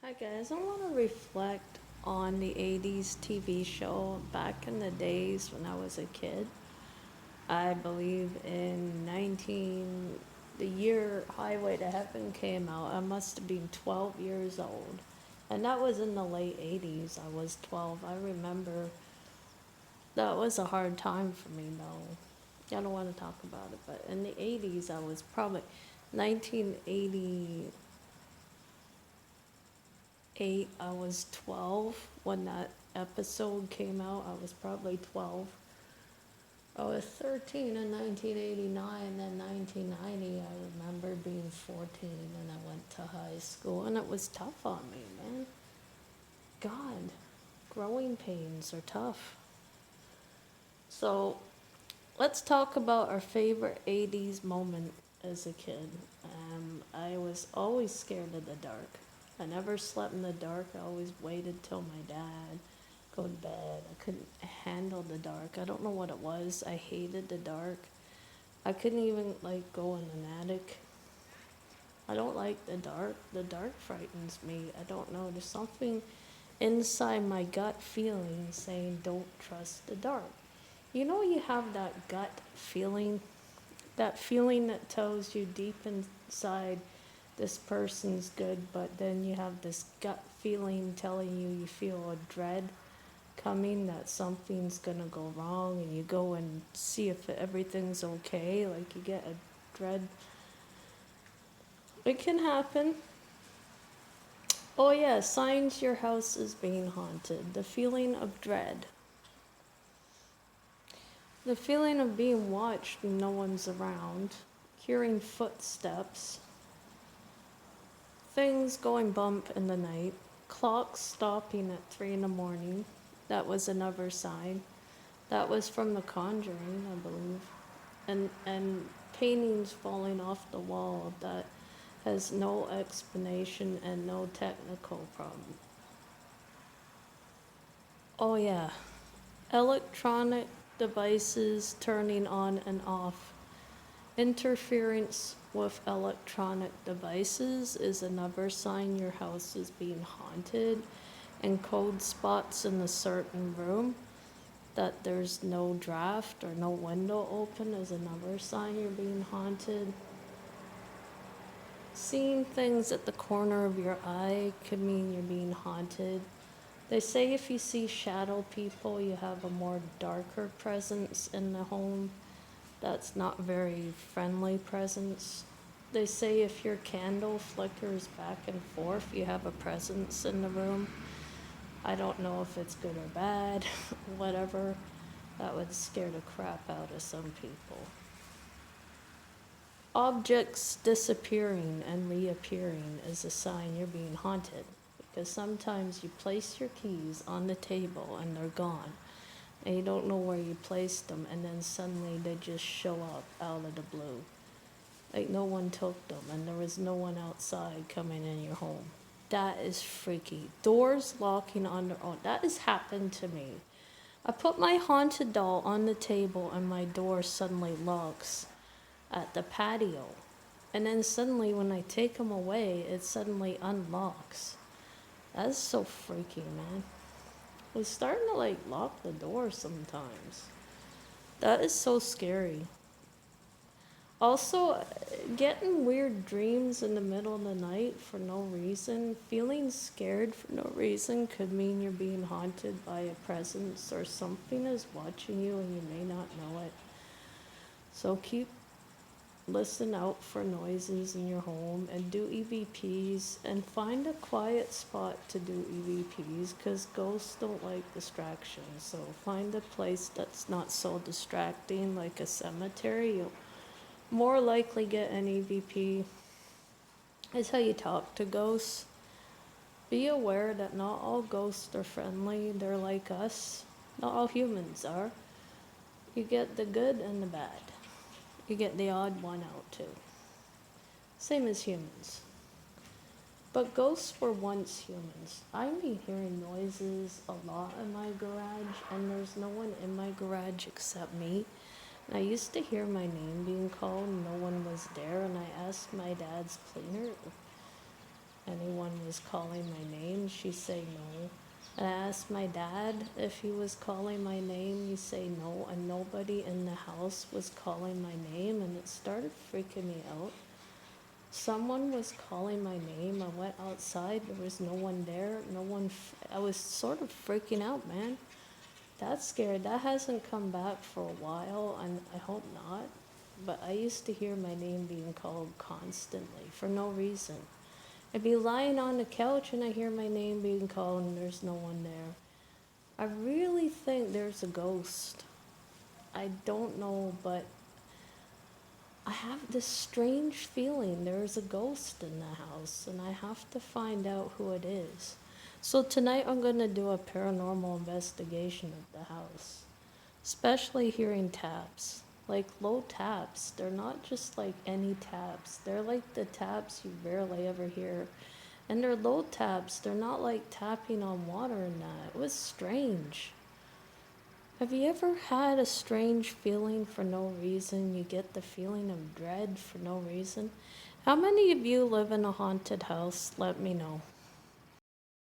Hi guys, I want to reflect on the 80s TV show back in the days when I was a kid. I believe in the year Highway to Heaven came out, I must have been 12 years old. And that was in the late 80s. I was 12. I remember that was a hard time for me though. I don't want to talk about it, but in the 80s I was probably 1980 8, I was 12 when that episode came out. I was probably 12. I was 13 in 1989, then 1990 I remember being 14 and I went to high school and it was tough on me, man. God, growing pains are tough. So let's talk about our favorite 80s moment as a kid. I was always scared of the dark. I never slept in the dark. I always waited till my dad go to bed. I couldn't handle the dark. I don't know what it was. I hated the dark. I couldn't even like go in an attic. I don't like the dark. The dark frightens me. I don't know. There's something inside my gut feeling saying don't trust the dark. You know, you have that gut feeling, that feeling that tells you deep inside this person's good, but then you have this gut feeling telling you you feel a dread coming that something's gonna go wrong, and you go and see if everything's okay. Like you get a dread. It can happen. Oh, yeah, signs your house is being haunted. The feeling of dread. The feeling of being watched and no one's around. Hearing footsteps. Things going bump in the night. Clocks stopping at 3 in the morning. That was another sign. That was from The Conjuring, I believe. And paintings falling off the wall that has no explanation and no technical problem. Oh, yeah. Electronic devices turning on and off. Interference with electronic devices is another sign your house is being haunted, and cold spots in a certain room that there's no draft or no window open is another sign you're being haunted. Seeing things at the corner of your eye could mean you're being haunted. They say if you see shadow people, you have a more darker presence in the home. That's not very friendly presence. They say if your candle flickers back and forth, you have a presence in the room. I don't know if it's good or bad, whatever. That would scare the crap out of some people. Objects disappearing and reappearing is a sign you're being haunted, because sometimes you place your keys on the table and they're gone and you don't know where you placed them, and then suddenly they just show up out of the blue. Like no one took them and there was no one outside coming in your home. That is freaky. Doors locking on their own. That has happened to me. I put my haunted doll on the table and my door suddenly locks at the patio. And then suddenly when I take them away, it suddenly unlocks. That's so freaky, man. I was starting to like lock the door sometimes. That is so scary. Also, getting weird dreams in the middle of the night for no reason, feeling scared for no reason could mean you're being haunted by a presence or something is watching you and you may not know it. So listen out for noises in your home and do EVPs and find a quiet spot to do EVPs because ghosts don't like distractions. So find a place that's not so distracting, like a cemetery. You'll more likely get an EVP. It's how you talk to ghosts. Be aware that not all ghosts are friendly. They're like us. Not all humans are. You get the good and the bad. You get the odd one out too. Same as humans. But ghosts were once humans. I've been hearing noises a lot in my garage, and there's no one in my garage except me. And I used to hear my name being called, and no one was there, and I asked my dad's cleaner anyone was calling my name, she'd say no. And I asked my dad if he was calling my name, he'd say no, and nobody in the house was calling my name, and it started freaking me out. Someone was calling my name. I went outside. There was no one there. No one. I was sort of freaking out, man. That's scared. That hasn't come back for a while, and I hope not. But I used to hear my name being called constantly for no reason. I'd be lying on the couch and I hear my name being called and there's no one there. I really think there's a ghost. I don't know, but I have this strange feeling there's a ghost in the house and I have to find out who it is. So tonight I'm going to do a paranormal investigation of the house, especially hearing taps. Like low taps, they're not just like any taps. They're like the taps you rarely ever hear. And they're low taps, they're not like tapping on water and that. It was strange. Have you ever had a strange feeling for no reason? You get the feeling of dread for no reason? How many of you live in a haunted house? Let me know.